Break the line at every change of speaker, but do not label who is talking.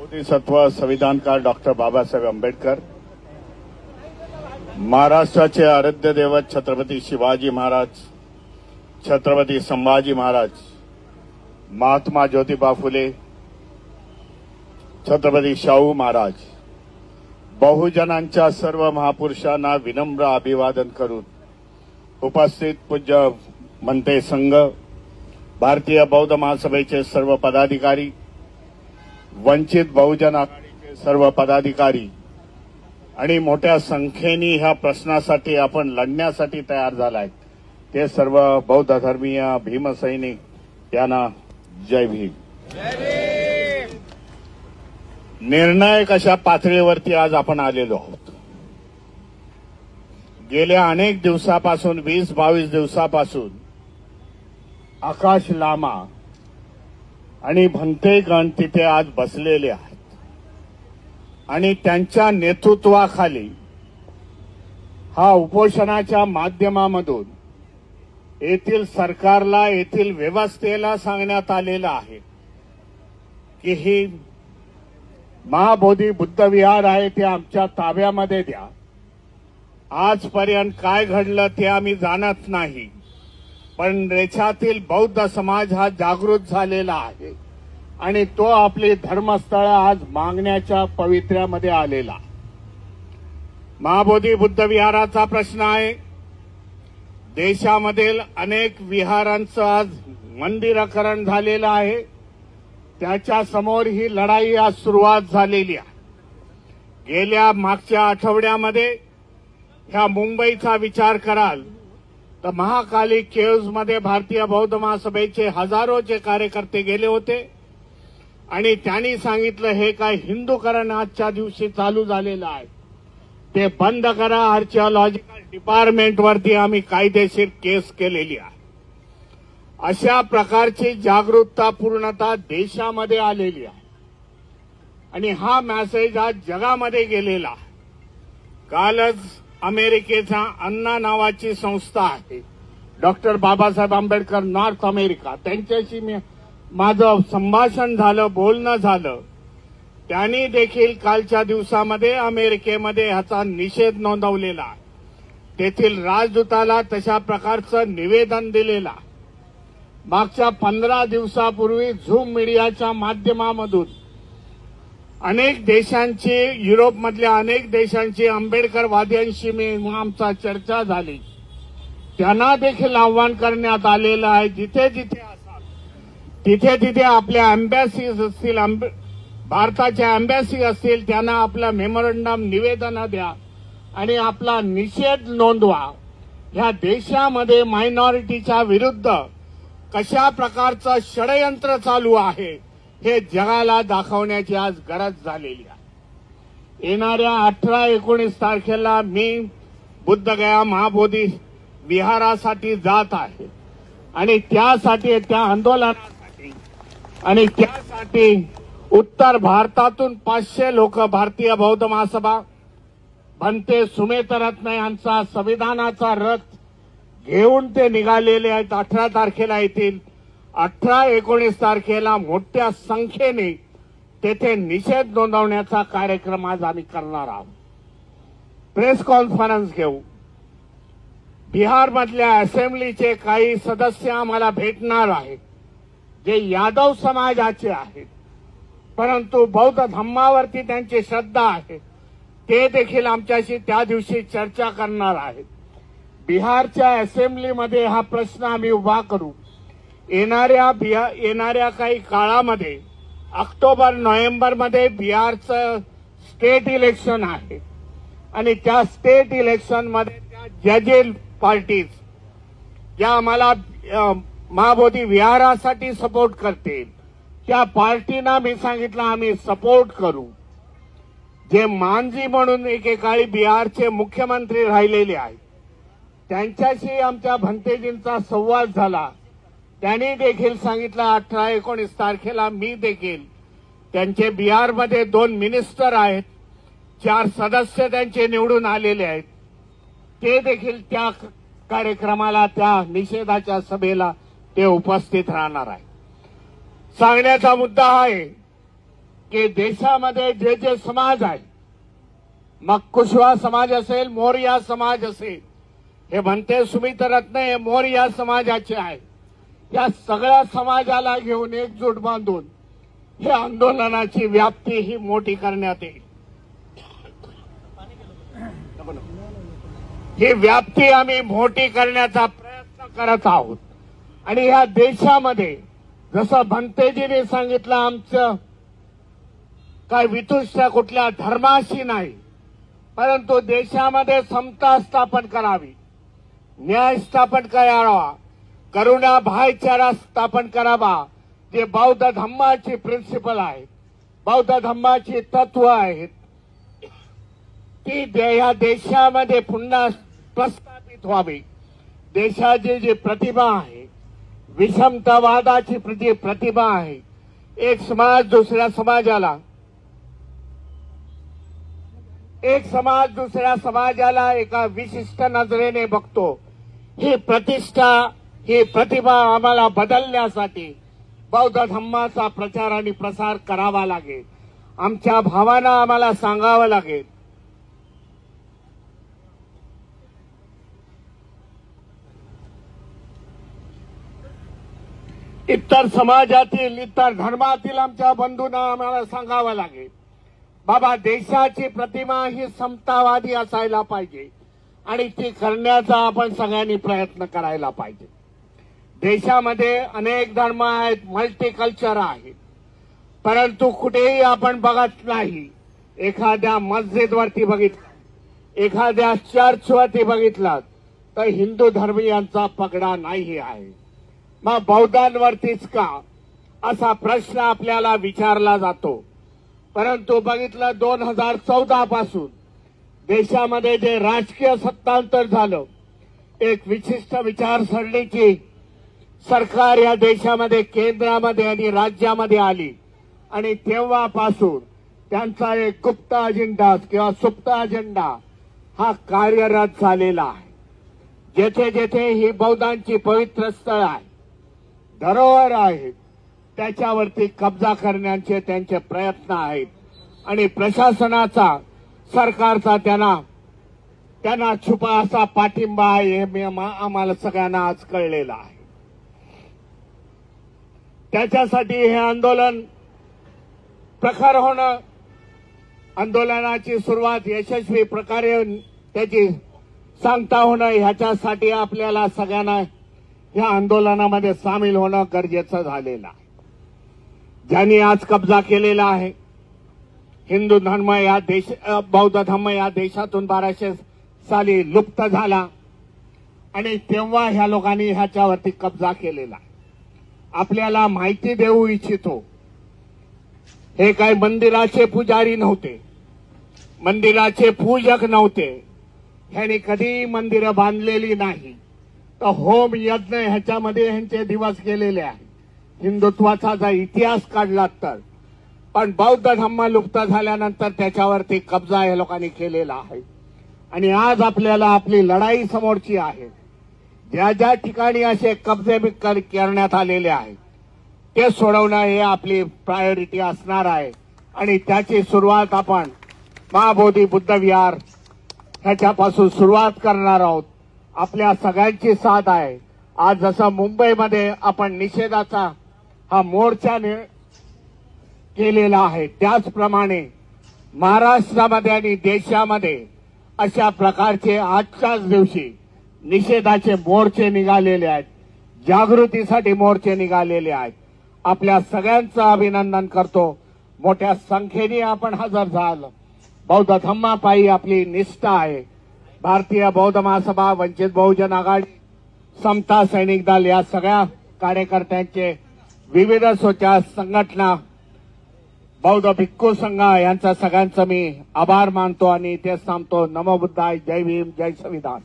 Bodhisattva संविधानकार doctor Babasaheb Ambedkar, महाराष्ट्राचे आराध्य दैवत छत्रपती शिवाजी महाराज, छत्रपती संभाजी महाराज, महात्मा ज्योतिबा फुले, छत्रपती शाहू महाराज, बहुजनांच्या सर्व महापुरुषांना विनम्र अभिवादन करून उपस्थित पूज्य मनते संघ, भारतीय बौद्ध महासभेचे सर्व पदाधिकारी, वंचित बहुजन आघाडीचे सर्व पदाधिकारी आणि मोठ्या संख्येने ह्या प्रश्नासाठी आपण लढण्यासाठी तयार झालाय ते सर्व बौद्ध धर्मीय भीमसैनिक यांना जय भीम. निर्णायक अशा पातळीवरती आज आपण आलेलो आहोत. गेल्या अनेक दिवसापासून 20-22 दिवसापासून आकाश लामा आणि भंतेगण तिथे आज बसलेले आहेत आणि त्यांच्या नेतृत्वाखाली हा उपोषणाच्या माध्यमामधून येथील सरकारला, येथील व्यवस्थेला सांगण्यात आलेलं आहे की ही महाबोधी बुद्ध विहार आहे ते आमच्या ताब्यामध्ये द्या. आजपर्यंत काय घडलं ते आम्ही जाणत नाही, पण देशातील बौद्ध समाज हा जागृत झालेला आहे आणि तो आपली धर्मस्थळं आज मागण्याच्या पवित्र्यामध्ये आलेला. महाबोधी बुद्ध विहाराचा प्रश्न आहे. देशामधील अनेक विहारांचं आज मंदिरीकरण झालेलं आहे. त्याच्या समोर ही लढाई आज सुरुवात झालेली आहे. गेल्या मागच्या आठवड्यामध्ये ह्या मुंबईचा विचार कराल तर महाकाली केव्जमध्ये भारतीय बौद्ध महासभेचे हजारोचे कार्यकर्ते गेले होते आणि त्यांनी सांगितलं हे काय हिंदूकरण आजच्या दिवशी चालू झालेलं आहे, ते बंद करा. आर्किओलॉजिकल डिपार्टमेंटवरती आम्ही कायदेशीर केस केलेली आहे. अशा प्रकारची जागरूकता पूर्णतः देशामध्ये आलेली आहे आणि हा मेसेज आज जगामध्ये गेलेला आहे. कालच अमेरिकेचा अन्ना नावाची संस्था आहे, doctor Babasaheb Ambedkar north America, त्यांच्याशी माझं संभाषण झालं, बोलणं झालं. त्यांनी देखील कालच्या दिवसामध्ये अमेरिकेमध्ये ह्याचा निषेध नोंदवलेला आहे. तेथील राजदूताला तशा प्रकारचं निवेदन दिलेलं आहे. मागच्या 15 दिवसापूर्वी झूम मीडियाच्या माध्यमामधून अनेक देशांची, युरोपमधल्या अनेक देशांची आंबेडकरवाद्यांशी आमचा चर्चा झाली. त्यांना देखील आव्हान करण्यात आलेलं आहे जिथे जिथे असाल तिथे तिथे आपल्या एम्बॅसीज असतील, भारताच्या एम्बॅसी असतील, त्यांना आपलं मेमोरंडम निवेदन द्या आणि आपला निषेध नोंदवा. ह्या देशामध्ये मायनॉरिटीच्या विरुद्ध कशा प्रकारचं षडयंत्र चालू आहे हे जगाला दाखवण्याची आज गरज झालेली आहे. येणाऱ्या 18-19 तारखेला मी बुद्धगया महाबोधी विहारासाठी जात आहे आणि त्यासाठी, त्या आंदोलनासाठी आणि त्यासाठी उत्तर भारतातून 500 लोक भारतीय बौद्ध महासभा, भंते सुमेतरत्न यांचा संविधानाचा रथ घेऊन ते निघालेले आहेत. 18 तारखेला येतील. 18-19 तारखेला मोठ्या संख्येने तेथे निषेध नोंदवण्याचा कार्यक्रम आज आम्ही करणार आहोत. प्रेस कॉन्फरन्स घेऊ. बिहारमधल्या असेंब्लीचे काही सदस्य आम्हाला भेटणार आहेत जे यादव समाजाचे आहेत, परंतु बौद्ध धम्मावरती त्यांची श्रद्धा आहे. ते देखील आमच्याशी त्या दिवशी चर्चा करणार आहेत. बिहारच्या असेंब्लीमध्ये हा प्रश्न आम्ही उभा करू. येणाऱ्या काही काळामध्ये ऑक्टोबर-नोव्हेंबरमध्ये बिहारचं स्टेट इलेक्शन आहे आणि त्या स्टेट इलेक्शनमध्ये त्या जजेल पार्टीज ज्या आम्हाला महाबोधी विहारासाठी सपोर्ट करतील त्या पार्टीना मी सांगितलं आम्ही सपोर्ट करू. जे मांझी म्हणून एकेकाळी बिहारचे मुख्यमंत्री राहिलेले आहेत त्यांच्याशी आमच्या भंतेजींचा संवाद झाला. त्यांनी देखील सांगितलं 18-19 तारखेला मी देखील, त्यांचे बिहारमध्ये 2 मिनिस्टर आहेत, 4 सदस्य त्यांचे निवडून आलेले आहेत, ते देखील त्या कार्यक्रमाला, त्या निषेधाच्या सभेला ते उपस्थित राहणार आहे. सांगण्याचा मुद्दा आहे की देशामध्ये जे जे समाज आहे, मग कुशवा समाज असेल, मोरया समाज असेल, हे म्हणते सुमित्ररत्न हे मोरया समाजाचे आहे, या सगळ्या समाजाला घेऊन एकजूट बांधून हे आंदोलनाची व्याप्ती ही मोठी करण्यात येईल. ही व्याप्ती आम्ही मोठी करण्याचा प्रयत्न करत आहोत. आणि ह्या देशामध्ये जसं भंतेजीने सांगितलं, आमचं काय वितुष्ट कुठल्या धर्माशी नाही, परंतु देशामध्ये समता स्थापन करावी, न्याय स्थापन करावा, करुणा भाईचारा स्थापन करावा, जे बौद्ध धम्माची प्रिन्सिपल आहे, बौद्ध धम्माची तत्व आहेत, ती या देशामध्ये पुन्हा प्रस्थापित व्हावी. देशाची जी प्रतिभा आहे, विषमतावादाची प्रतिभा आहे, एक समाज दुसऱ्या समाजाला एका विशिष्ट नजरेने बघतो. ही प्रतिष्ठा, ही प्रतिभा आम्हाला बदलण्यासाठी बौद्ध धम्माचा प्रचार आणि प्रसार करावा लागेल. आमच्या भावांना आम्हाला सांगावं लागेल. इतर समाजातील, इतर धर्मातील आमच्या बंधूंना आम्हाला सांगावं लागेल, बाबा देशाची प्रतिमा ही समतावादी असायला पाहिजे आणि ती करण्याचा आपण सगळ्यांनी प्रयत्न करायला पाहिजे. देशामध्ये अनेक धर्म आहेत, मल्टीकल्चर आहे, परंतु कुठेही आपण बघत नाही. एखाद्या मस्जिदवरती बघितलं, एखाद्या चर्चवरती बघितलं तर हिंदू धर्मीयांचा पगडा नाही आहे. मग बौद्धांवरतीच का, असा प्रश्न आपल्याला विचारला जातो. परंतु बघितलं 2014 पासून देशामध्ये जे राजकीय सत्तांतर झालं, एक विशिष्ट विचारसरणीची सरकार या देशामध्ये केंद्रामध्ये आणि राज्यामध्ये आली आणि तेव्हापासून त्यांचा एक गुप्त अजेंडा किंवा सुप्त अजेंडा हा कार्यरत झालेला आहे. जेथे जेथे ही बौद्धांची पवित्र स्थळ आहे, धरोहर आहेत, त्याच्यावरती कब्जा करण्याचे त्यांचे प्रयत्न आहेत आणि प्रशासनाचा, सरकारचा त्यांना छुपा असा पाठिंबा आहे, हे आम्हाला सगळ्यांना आज कळलेलं आहे. त्याच्यासाठी हे आंदोलन प्रखर होणं, आंदोलनाची सुरुवात यशस्वी प्रकारे त्याची सांगता होणं, ह्याच्यासाठी आपल्याला सगळ्यांना या आंदोलनामध्ये सामील होणं गरजेचं झालेलं आहे. ज्यांनी आज कब्जा केलेला आहे, हिंदू धर्म या बौद्ध धर्म या देशातून 1200 साली लुप्त झाला आणि तेव्हा ह्या लोकांनी ह्याच्यावरती कब्जा केलेला. आपल्याला माहिती देऊ इच्छितो, हे काही मंदिराचे पुजारी नव्हते, मंदिराचे पूजक नव्हते, ह्यांनी कधी मंदिरं बांधलेली नाही. तर होम यज्ञ ह्याच्यामध्ये ह्यांचे दिवस गेलेले आहेत, हिंदुत्वाचा जर इतिहास काढला तर. पण बौद्ध धम्म लुप्त झाल्यानंतर त्याच्यावरती कब्जा या लोकांनी केलेला आहे आणि आज आपल्याला आपली लढाई समोरची आहे. ज्या ज्या ठिकाणी असे कब्जे करण्यात आलेले आहेत ते सोडवणं हे आपली प्रायोरिटी असणार आहे आणि त्याची सुरुवात आपण महाबोधी बुद्ध विहार ह्याच्यापासून सुरुवात करणार आहोत. आपल्या सगळ्यांची साथ आहे. आज जसं मुंबईमध्ये आपण निषेधाचा हा मोर्चा केलेला आहे, त्याचप्रमाणे महाराष्ट्रामध्ये आणि देशामध्ये अशा प्रकारचे आजच्याच दिवशी निषेधाचे मोर्चे निघालेले आहेत, जागृतीसाठी मोर्चे निघालेले आहेत. आपल्या सगळ्यांचं अभिनंदन करतो. मोठ्या संख्येने आपण हजर झालं. बौद्ध धम्मापायी आपली निष्ठा आहे. भारतीय बौद्ध महासभा, वंचित बहुजन आघाडी, समता सैनिक दल या सगळ्या कार्यकर्त्यांचे, विविध स्वच्छता संघटना, बौद्ध भिक्खू संघ यांचा सगळ्यांचं मी आभार मानतो आणि इथेच थांबतो. नमो बुद्धाय. जय भीम, जय संविधान.